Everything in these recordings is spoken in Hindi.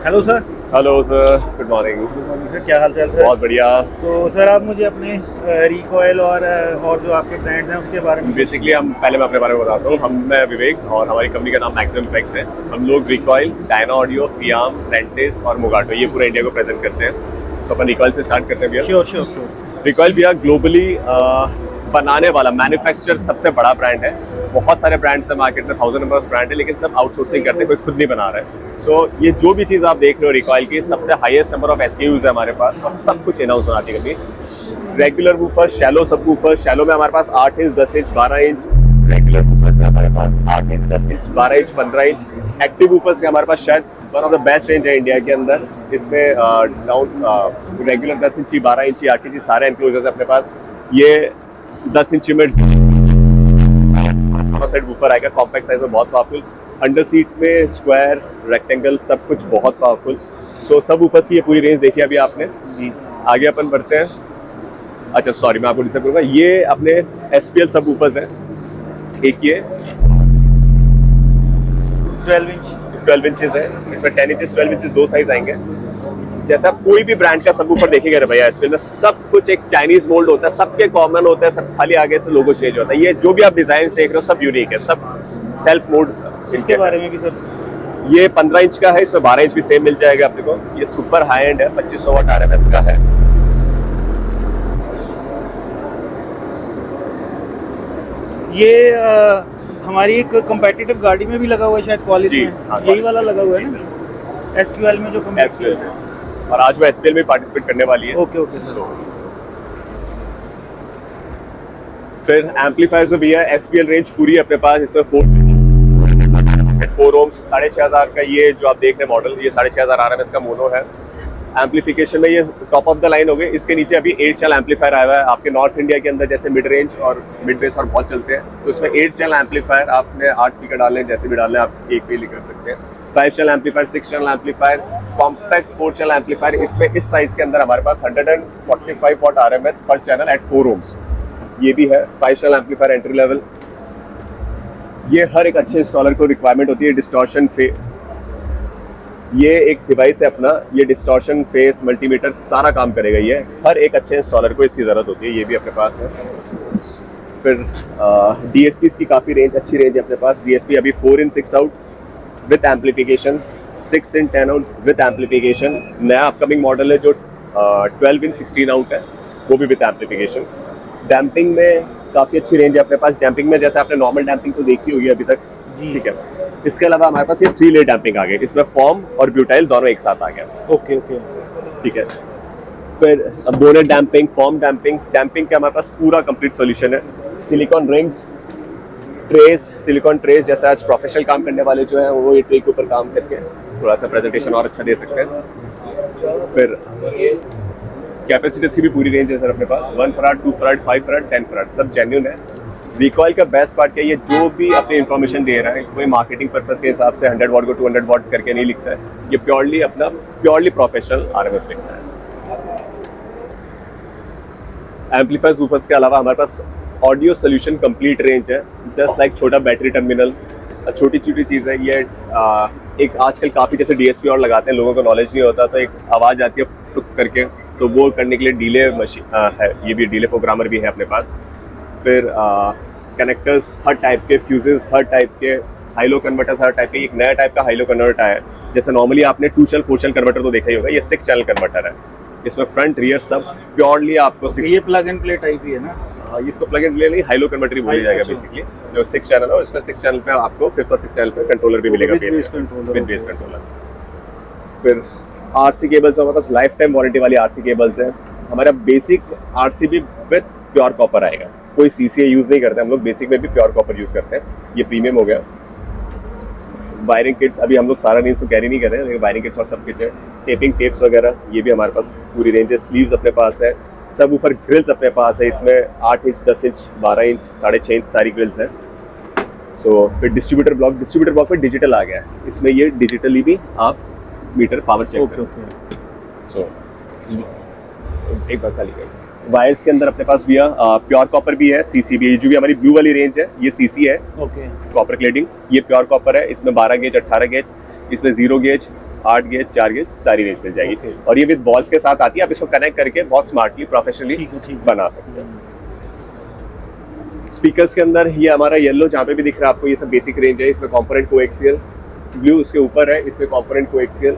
Hello sir. Hello sir, good morning. Good morning sir, क्या हाल चाल सर? बहुत बढ़िया। सर आप मुझे अपने रिकॉयल और जो आपके ब्रांड्स हैं उसके बारे में बेसिकली मैं अपने बारे में बताता हूँ। मैं विवेक और हमारी कंपनी का नाम मैक्सिमम फ्लेक्स है। हम लोग रिकॉयल, डायना ऑडियो, फियाम, रेंटिस और मोगाटो ये पूरा इंडिया को प्रेजेंट करते हैं। तो अपन रिकॉयल से स्टार्ट करते हैं भैया। Sure sure sure. रिकॉयल भैया ग्लोबली बनाने वाला मैन्युफैक्चर सबसे बड़ा ब्रांड है। बहुत सारे ब्रांड्स हैं मार्केट में, 1000 नंबर ऑफ ब्रांड है, लेकिन सब आउटसोर्सिंग करते हैं, कोई खुद नहीं बना रहा है। सो ये जो भी चीज़ आप देख रहे हो रिकॉयल की, सबसे हाईएस्ट नंबर ऑफ SKUs है हमारे पास और सब कुछ इन हाउस बनाती है कंपनी। रेगुलर वूफर, शैलो सब वूफर, शैलो में हमारे पास 8 inch, 10 inch, 12 inch. Regular woofers में हमारे पास 8 inch, 10 inch, 12 inch, 15 inch. Active woofers के हमारे पास शायद one of the best range है इंडिया के अंदर। इसमें डाउन रेगुलर 10 इंची, 12 इंची, 8 इंची सारे एनक्लोजर्स है अपने पास। ये 10 इंची में साइड वूफर आएगा, कॉम्पैक्ट साइज में, बहुत पावरफुल। अंडर सीट में स्क्वायर, रेक्टेंगल सब कुछ बहुत पावरफुल। सो सब वूफर्स की ये पूरी रेंज देखी अभी आपने जी। आगे अपन बढ़ते हैं। अच्छा सॉरी, मैं आपको डिस्टर्ब करूँगा। ये अपने SPL सब वूफर्स हैं। एक ये 12 इंचेस है, इसमें 10 इंचेस, 12 इंचेस दो साइज आएंगे। जैसा कोई भी ब्रांड का सब ऊपर देखेंगे रे भैया, SPL में सब कुछ एक चाइनीज मोल्ड होता है, सबके कॉमन होता है, सब खाली आगे से लोगो चेंज होता है। ये जो भी आप डिजाइन देख रहे हो सब यूनिक है, सब सेल्फ मोल्ड। इसके बारे में भी सर? ये 15 इंच का है, इसमें 12 इंच भी सेम मिल जाएगा अपने को। ये सुपर हाई एंड है, 2500 वाट RMS का है। ये हमारी एक कंपेटिटिव गाड़ी में भी लगा हुआ है शायद, कॉलेज जी, में हाँ, यही वाला लगा हुआ है ना, SQL में जो SPL में। और आज वो SPL में पार्टिसिपेट करने वाली है। Okay okay sir. फिर एम्पलीफायर्स में भी है, SPL रेंज पूरी अपने पास। इसमें 4 ओम्स, 6500 का ये जो आप देख रहे हैं मॉडल, ये 6500 RMS का मोनो है। एम्पलीफिकेशन में ये टॉप ऑफ द लाइन हो गए। इसके नीचे अभी 8 चैनल एम्पलीफायर आया हुआ है। आपके नॉर्थ इंडिया के अंदर जैसे मिड रेंज और मिड बेस और बहुत चलते हैं, तो इसमें 8 चैनल एम्पलीफायर, आपने 8 स्पीकर डालने जैसे भी डालने आप एक पे कर सकते हैं। 5 channel amplifier, 6 channel amplifier, compact 4 channel amplifier. इसमें इस साइज के अंदर हमारे पास 145 वाट RMS पर चैनल एट 4 ओम्स ये भी है। 5 चैनल एम्पलीफायर एंट्री लेवल। ये हर एक अच्छे इंस्टॉलर को रिक्वायरमेंट होती है। डिस्टॉर्शन ये एक डिवाइस है अपना, ये डिस्टॉर्शन फेस मल्टीमीटर सारा काम करेगा। ये हर एक अच्छे इंस्टॉलर को इसकी ज़रूरत होती है, ये भी अपने पास है। फिर DSPs की काफ़ी रेंज, अच्छी रेंज है अपने पास। DSP अभी 4 in 6 out with amplification, 6 in 10 out with amplification. नया अपकमिंग मॉडल है जो 12 in 16 आउट है, वो भी विथ एम्पलीफिकेशन। डैम्पिंग में काफ़ी अच्छी रेंज है अपने पास। डैम्पिंग में जैसे आपने नॉर्मल डैम्पिंग तो देखी होगी अभी तक, ठीक है। इसके अलावा हमारे पास ये 3 लेयर डैम्पिंग आ गई, इसमें फॉर्म और ब्यूटाइल दोनों एक साथ आ गया। ओके ओके ठीक है। फिर bonnet damping, form damping, damping का हमारे पास पूरा कंप्लीट सॉल्यूशन है। Silicon rings, trace, silicon trace, जैसे आज प्रोफेशनल काम करने वाले जो है वो ये ट्रे के ऊपर काम करके थोड़ा सा प्रेजेंटेशन और अच्छा दे सकते हैं। फिर कैपेसिटीज की भी पूरी रेंज है सर अपने पास। 1 फराड, 2 फराड, 5 फराड, 10 फराड, सब जेन्युइन है। रिकॉयल का बेस्ट पार्ट क्या है, ये जो भी अपनी इन्फॉर्मेशन दे रहा है कोई मार्केटिंग पर्पस के हिसाब से 100 वाट को 200 वाट करके नहीं लिखता है। ये प्योरली प्रोफेशनल RMS लिखता है। एम्पलीफायर्स वूफर्स के अलावा हमारे पास ऑडियो सोल्यूशन कंप्लीट रेंज है। जस्ट लाइक छोटा बैटरी टर्मिनल, छोटी छोटी चीज़ है ये। एक आजकल काफ़ी जैसे DSP और लगाते हैं, लोगों को नॉलेज नहीं होता, तो एक आवाज़ आती है टुक करके, तो वो करने के लिए डिले मशीन है। ये भी डिले प्रोग्रामर भी है अपने पास। फिर कनेक्टर्स हर टाइप के, फ्यूजेस हर टाइप के, हाईलो कन्वर्टर्स हर टाइप के। एक नया टाइप का हाईलो कन्वर्टर आया है। जैसे नॉर्मली आपने 2 चैनल 4 चैनल कन्वर्टर तो देखा ही होगा, ये 6 चैनल कन्वर्टर है। इसमें फ्रंट रियर सब प्योरली आपको ये प्लग एंड प्ले टाइप ही है ना? इसको प्लग एंड प्ले नहीं, हाईलो कन्वर्टर ही बोला जाएगा बेसिकली। जो 6 चैनल है उसमें 6 चैनल पे आपको 5th और 6th चैनल पे कंट्रोलर भी मिलेगा, बेस कंट्रोलर। फिर RC केबल्स, हमारे पास लाइफ टाइम वारंटी वाली RC केबल्स है। हमारा बेसिक RC भी विथ प्योर कॉपर आएगा, कोई CCA यूज़ नहीं करते हम लोग, बेसिक में भी प्योर कॉपर यूज़ करते हैं। ये प्रीमियम हो गया। वायरिंग किट्स अभी हम लोग सारा रेंज तो कैरी नहीं कर रहे हैं, लेकिन वायरिंग किट्स और सब कुछ है। टेपिंग टेप्स वगैरह ये भी हमारे पास पूरी रेंज है। स्लीव्स अपने पास है। सब ऊपर ग्रिल्स अपने पास है, इसमें 8 इंच, 10 इंच, 12 इंच, 6.5 इंच सारी ग्रिल्स हैं। फिर डिस्ट्रीब्यूटर ब्लॉक में डिजिटल आ गया है। इसमें ये डिजिटली भी आप मीटर पावर चेक ओके एक बार खाली वायर्स के अंदर अपने पास भी प्योर कॉपर भी है, CC भी है। जो भी हमारी ब्लू वाली रेंज है ये CC है, ओके। Copper cladding. ये प्योर कॉपर है, इसमें 12 गेज, 18 गेज, इसमें 0 गेज, 8 गेज 4 गेज सारी रेंज मिल जाएगी। Okay. और ये विद बॉल्स के साथ आती है, आप इसको कनेक्ट करके बहुत स्मार्टली प्रोफेशनली ठीक है। बना सकते हैं। स्पीकर्स के अंदर ये हमारा येलो जहाँ पे भी दिख रहा है आपको, ये सब बेसिक रेंज है। इसमें कंपोनेंट कोएक्सियल, ब्लू उसके ऊपर है, इसमें कंपोनेंट कोएक्सियल।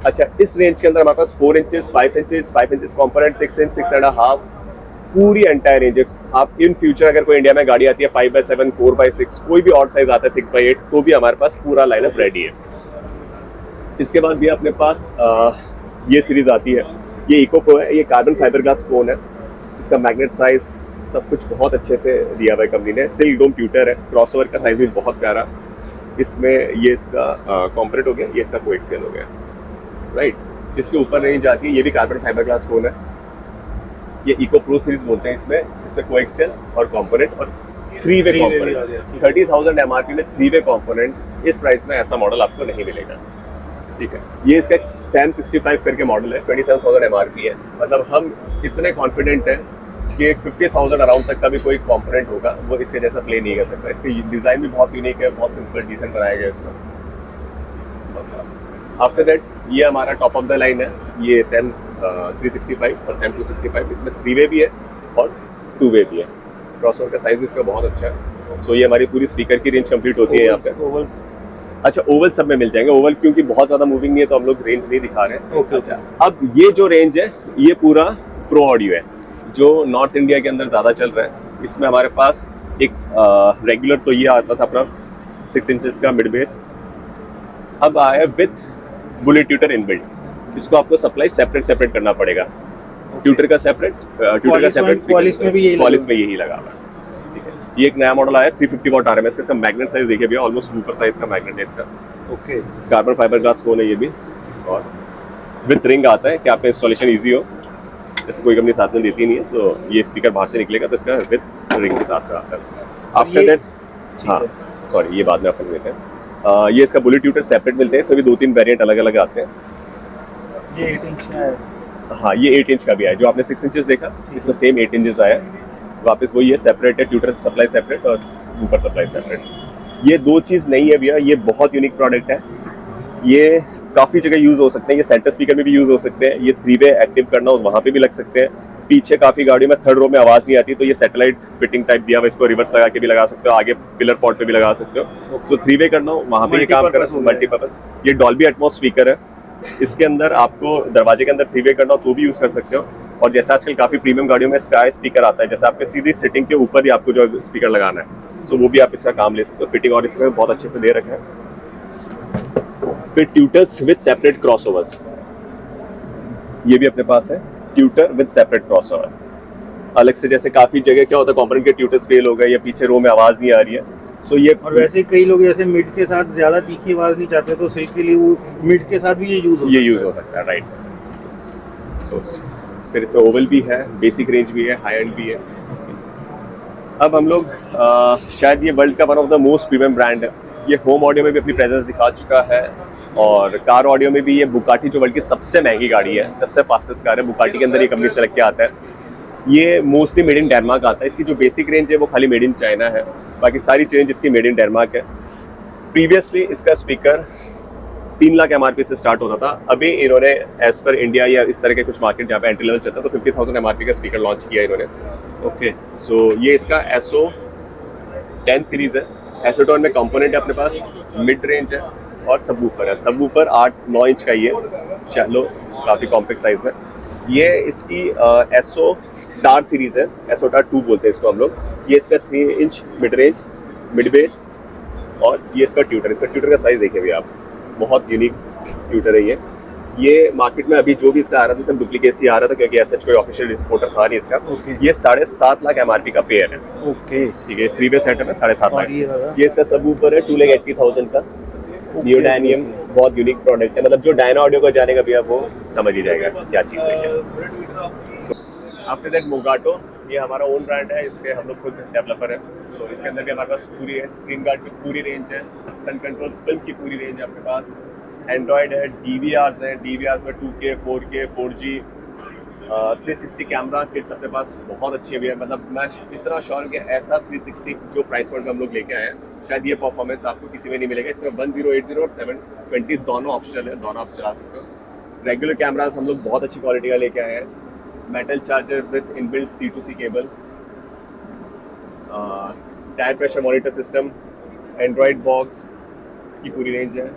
अच्छा, इस रेंज के अंदर हमारे पास 4 inches, 5 inches, 5 inches component, 6 inch, 6.5, पूरी एंटायर रेंज है। आप इन फ्यूचर अगर कोई इंडिया में गाड़ी आती है 5x7, 4x6, कोई भी और साइज आता है 6x8, तो भी हमारे पास पूरा लाइनअप रेडी है। इसके बाद भी अपने पास ये सीरीज आती है, ये इको प्रो है। ये कार्बन फाइबर ग्लास कोन है, इसका मैग्नेट साइज सब कुछ बहुत अच्छे से दिया हुआ है कंपनी ने। सिल्क डोम ट्यूटर है, क्रॉसओवर का साइज भी बहुत प्यारा। इसमें ये इसका कॉम्पोनेंट हो गया, ये इसका कोएक्सियल हो गया, राइट। इसके ऊपर रेंज आती है, ये भी कार्बन फाइबर ग्लास कोन है। ये इको प्रो सीरीज बोलते हैं इसमें कोएक्सियल और कंपोनेंट और 3-वे कंपोनेंट। 30,000 एमआरपी में 3-वे कंपोनेंट, इस प्राइस में ऐसा मॉडल आपको नहीं मिलेगा, ठीक है। ये इसका सैम 65 करके मॉडल है, 27,000 एमआरपी है। मतलब हम इतने कॉन्फिडेंट हैं कि 50,000 अराउंड तक का भी कोई कंपोनेंट होगा वो इसके जैसा प्ले नहीं कर सकता। इसकी डिज़ाइन भी बहुत यूनिक है, बहुत सिंपल डिसेंट बनाया गया है इसमें। आफ्टर दैट ये हमारा टॉप ऑफ द लाइन है, ये सैम 365 और सैम 265। इसमें 3-वे भी है और 2-वे भी है। क्रॉसओवर का साइज भी इसका बहुत अच्छा है। सो ये हमारी पूरी स्पीकर की रेंज कंप्लीट होती है यहाँ पे। अच्छा, ओवल सब में मिल जाएंगे। ओवल क्योंकि बहुत ज़्यादा मूविंग नहीं है तो हम लोग रेंज नहीं दिखा रहे हैं। ओके। अच्छा, अब ये जो रेंज है ये पूरा प्रो ऑडियो है, जो नॉर्थ इंडिया के अंदर ज़्यादा चल रहा है। इसमें हमारे पास एक रेगुलर तो ये आता था अपना 6 इंचेस का मिड बेस, अब आया विथ बुलेट ट्यूटर इनबिल्ट। इसको आपको सप्लाई सेपरेट करना पड़ेगा। ट्यूटर का सेपरेट, पॉलिश में भी यही लगा हुआ है, ठीक है। ये एक नया मॉडल आया 350 वॉट आरएमएस। इसका मैग्नेट साइज देखिए भैया, ऑलमोस्ट वूफर साइज का मैग्नेट है इसका। ओके। कार्बन फाइबर ग्लास कोन है ये भी, और विथ रिंग आता है कि आपका इंस्टॉलेशन ईजी हो। जैसे कोई कंपनी साथ में देती नहीं है, तो ये स्पीकर बाहर से निकलेगा तो इसका विथ रिंग के साथ का आता है। आफ्टर दैट, हाँ सॉरी, ये बाद में अपन लेते हैं। ये इसका बुलेट ट्यूटर सेपरेट मिलते हैं, इसमें भी 2-3 वेरिएंट अलग अलग आते हैं। ये 8 इंच का है। हाँ, ये 8 इंच का भी है। जो आपने 6 इंचेस देखा, इसमें सेम 8 इंचेस आया। वापस वही है, सेपरेट है, ट्यूटर सप्लाई सेपरेट और ऊपर सप्लाई सेपरेट। ये 2 चीज़ नहीं है भैया, ये बहुत यूनिक प्रोडक्ट है। ये काफ़ी जगह यूज़ हो सकते हैं, ये सेंटर स्पीकर में भी यूज़ हो सकते हैं। ये 3-वे एक्टिव करना हो वहाँ पे भी लग सकते हैं। पीछे काफ़ी गाड़ियों में 3rd रो में आवाज़ नहीं आती, तो ये सैटेलाइट फिटिंग टाइप दिया हुआ, इसको रिवर्स लगा के भी लगा सकते हो, आगे पिलर पॉट पे भी लगा सकते हो। सो 3-वे करना हो वहाँ पे ये काम कर, मल्टीपर्पज। ये डॉल्बी एटमॉस स्पीकर है, इसके अंदर आपको दरवाजे के अंदर 3-वे करना हो तो भी यूज़ कर सकते हो। और जैसे आजकल काफ़ी प्रीमियम गाड़ियों में स्काई स्पीकर आता है, जैसे आपके सीधी सिटिंग के ऊपर ही आपको जो स्पीकर लगाना है, सो वो भी आप इसका काम ले सकते हो। फिटिंग और इसमें बहुत अच्छे से दे रखा है। फिर ट्यूटर्स विद सेपरेट क्रॉसओवर्स, ये भी अपने पास है, ट्यूटर विद सेपरेट क्रॉसओवर अलग से। जैसे काफ़ी जगह क्या होता है, कंपोनेंट के ट्यूटर्स फेल हो गए या पीछे रो में आवाज़ नहीं आ रही है, सो ये। और वैसे कई लोग जैसे मिड्स के साथ ज़्यादा तीखी आवाज़ नहीं चाहते, तो सिल्क के लिए वो मिड्स के साथ भी ये यूज़ हो सकता है, राइट। सो फिर इसमें ओवल भी है, बेसिक रेंज भी है, हाई एंड भी है। अब हम लोग शायद ये वर्ल्ड का one of the most premium brand है। ये होम ऑडियो में भी अपनी प्रेजेंस दिखा चुका है, और कार ऑडियो में भी। ये बुगाटी जो वर्ल्ड की सबसे महंगी गाड़ी है, सबसे फास्टेस्ट कार है, बुगाटी के अंदर ये कंपनी से लग के आता है। ये मोस्टली मेड इन डेनमार्क आता है। इसकी जो बेसिक रेंज है वो खाली मेड इन चाइना है, बाकी सारी रेंज इसकी मेड इन डेनमार्क है। प्रीवियसली इसका स्पीकर 3 लाख एमआरपी से स्टार्ट होता था। अभी इन्होंने एज पर इंडिया या इस तरह के कुछ मार्केट जहाँ पे एंट्री लेवल चलता है, तो 50,000 एमआरपी का स्पीकर लॉन्च किया इन्होंने। ओके। सो ये इसका SO10 सीरीज है। SO10 में कंपोनेंट है अपने पास, मिड रेंज है और सबवूफर है। सबवूफर 8-9 इंच का ये, चलो काफ़ी कॉम्पैक्ट साइज में। ये इसकी SO टार सीरीज है, SO टार 2 बोलते हैं इसको हम लोग। ये इसका 3 inch mid range, mid base, और ये इसका ट्यूटर। इसका ट्यूटर का साइज देखिए भी आप, बहुत यूनिक ट्यूटर है ये मार्केट में अभी जो भी इसका आ रहा था, सब डुप्लीकेसी आ रहा था, क्योंकि ऐसा कोई ऑफिशियल रिपोर्टर था नहीं इसका। ये 7.5 लाख एमआरपी का पेयर है। ओके, ठीक है, 3-वे सेटअप है, 7.5 लाख। ये इसका सबवूफर है 2,80,000 का, नियोडायनियम। बहुत यूनिक प्रोडक्ट है, मतलब जो डायना ऑडियो को जानेगा भी आप वो समझ ही जाएगा क्या चीज़ है। आफ्टर दैट मोगाटो, ये हमारा ओन ब्रांड है, इसके हम लोग खुद डेवलपर है। सो इसके अंदर भी हमारे पास पूरी है, स्क्रीन गार्ड की पूरी रेंज है, सन कंट्रोल फिल्म की पूरी रेंज है अपने पास, एंड्रॉयड है, DVRs है, DVRs में 2K, 4K, 4G, 360 camera kits अपने पास बहुत अच्छी भी है। मतलब मैं इतना श्योर हूँ कि ऐसा 360 जो प्राइस पॉइंट में हम लोग लेके आए हैं शायद ये परफॉर्मेंस आपको किसी में नहीं मिलेगा। इसमें 1080 और 720 दोनों ऑप्शनल है, दोनों आप चला सकते हो। रेगुलर कैमरास हम लोग बहुत अच्छी क्वालिटी का लेके आए हैं। Metal charger with inbuilt C2C cable, tyre pressure monitor system, Android box की पूरी रेंज है।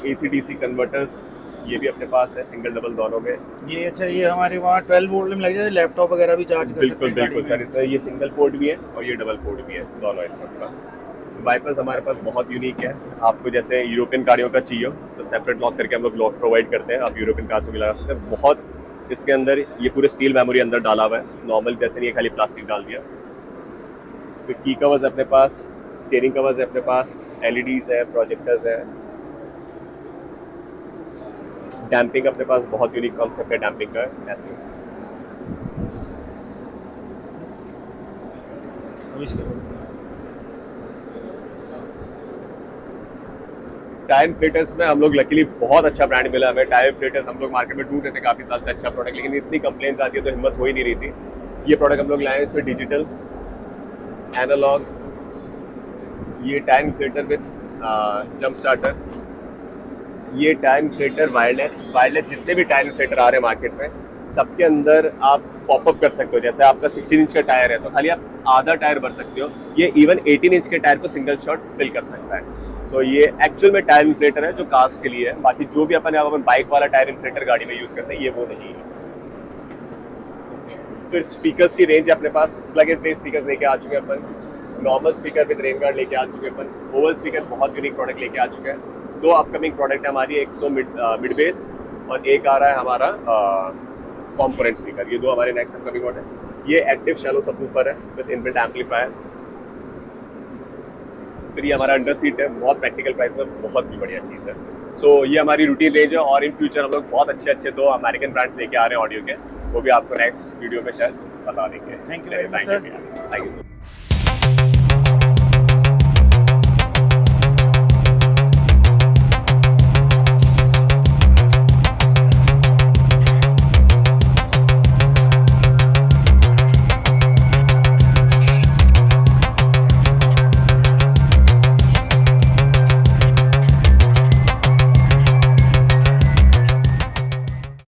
AC/DC कन्वर्टर्स ये भी अपने पास है, सिंगल डबल दोनों में। ये अच्छा, ये हमारे वहाँ 12 वोल्ट में लग जाए, लैपटॉप वगैरह भी चार्ज कर सकते बिल्कुल हैं बिल्कुल गाड़ी सर, में। इसमें ये सिंगल पोर्ट भी है और ये डबल पोर्ट भी है, दोनों इसमें। वाइपर्स हमारे पास बहुत यूनिक है। आपको जैसे यूरोपियन गाड़ियों का चाहिए तो सेपरेट लॉक करके हम लोग लॉक प्रोवाइड करते हैं, आप यूरोपियन कार्स में लगा सकते हैं। बहुत इसके अंदर ये पूरे स्टील मेमोरी अंदर डाला हुआ है, नॉर्मल जैसे नहीं है खाली प्लास्टिक डाल दिया। फिर की कवर्स अपने पास, स्टीयरिंग कवर्स है अपने पास, LEDs है, प्रोजेक्टर्स है। डैम्पिंग अपने पास बहुत यूनिक कॉन्सेप्ट है डैम्पिंग का। टायर इन्फ्लेटर्स में हम लोग लकीली बहुत अच्छा ब्रांड मिला हमें। टायर इन्फ्लेटर्स हम लोग मार्केट में ढूंढ रहे थे काफ़ी साल से अच्छा प्रोडक्ट, लेकिन इतनी कंप्लेंट्स आती है तो हिम्मत हो ही नहीं रही थी। ये प्रोडक्ट हम लोग लाए हैं, इसमें डिजिटल एनालॉग, ये tyre inflator with jump starter, ये टायर इन्फ्लेटर वायरलेस जितने भी टायर इन्फ्लेटर आ रहे हैं मार्केट में सबके अंदर आप पॉपअप कर सकते हो। जैसे आपका 16 इंच का टायर है तो खाली आप आधा टायर भर सकते हो, ये इवन 18 इंच के टायर को सिंगल शॉट फिल कर सकता है। सो ये एक्चुअल में टायर इन्फ्लेटर है जो कार्स के लिए है। बाकी जो भी अपन बाइक वाला टायर इन्फ्लेटर गाड़ी में यूज करते हैं ये वो नहीं है। फिर स्पीकर्स की रेंज है अपने पास, प्लग एंड प्ले स्पीकर्स लेके आ चुके हैं अपन, normal speaker with rain guard लेके आ चुके हैं अपन, ओवल स्पीकर बहुत यूनिक प्रोडक्ट लेके आ चुके हैं। दो अपकमिंग प्रोडक्ट है हमारी, एक तो मिड बेस और एक आ रहा है हमारा कॉम्पोनेंट स्पीकर। ये दो हमारे नेक्स्ट अपकमिंग मॉडल है। ये एक्टिव शैलो सबवूफर है विद इनबिल्ट एम्पलीफायर। फिर ये हमारा अंडर सीट है, बहुत प्रैक्टिकल प्राइस में, बहुत ही बढ़िया चीज़ है। सो ये हमारी रूटीन रेंज है और इन फ्यूचर हम लोग बहुत अच्छे अच्छे 2 अमेरिकन ब्रांड्स लेके आ रहे हैं ऑडियो के, वो भी आपको नेक्स्ट वीडियो में शायद बता देंगे। Thank you very much sir. Thank you sir.